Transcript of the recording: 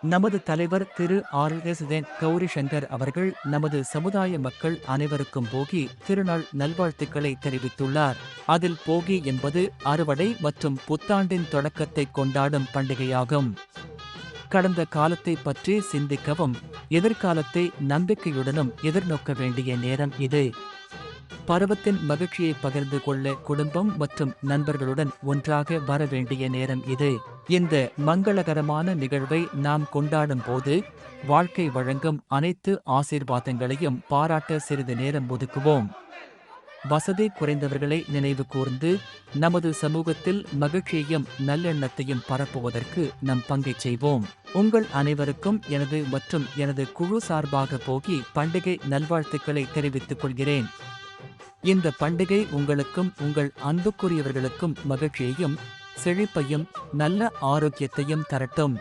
நமது தலைவர் திரு RS கௌரி சங்கர் அவர்கள் நமது சமுதாய மக்கள் அனைவருக்கும் போகி திருநாள் நல்வாழ்த்துக்களை தெரிவித்துள்ளார். அதில் போகி என்பது அறுவடை மற்றும் புத்தாண்டின் தொடக்கத்தை கொண்டாடும் பண்டிகையாகும். கடந்த காலத்தை பற்றி சிந்திக்கவும் எதிர்காலத்தை நம்பிக்கையுடனும் எதிர்நோக்க வேண்டிய நேரம் இது. பருவத்தின் மகிழ்ச்சியை பகிர்ந்து கொள்ள குடும்பம் மற்றும் நண்பர்களுடன் ஒன்றாக வர வேண்டிய நேரம் இது. இந்த மங்களகரமான நிகழ்வை நாம் கொண்டாடும் போது வாழ்க்கை வழங்கும் அனைத்து ஆசீர்வாதங்களையும் பாராட்ட சிறிது நேரம் ஒதுக்குவோம். வசதி குறைந்தவர்களை நினைவு கூர்ந்து நமது சமூகத்தில் மகிழ்ச்சியையும் நல்லெண்ணத்தையும் பரப்புவதற்கு நம் பங்கை செய்வோம். உங்கள் அனைவருக்கும் எனது மற்றும் எனது குழு சார்பாக போகி பண்டிகை நல்வாழ்த்துக்களை தெரிவித்துக் கொள்கிறேன். இந்த பண்டிகை உங்களுக்கும் உங்கள் அன்புக்குரியவர்களுக்கும் மகிழ்ச்சியையும் செழிப்பையும் நல்ல ஆரோக்கியத்தையும் தரட்டும்.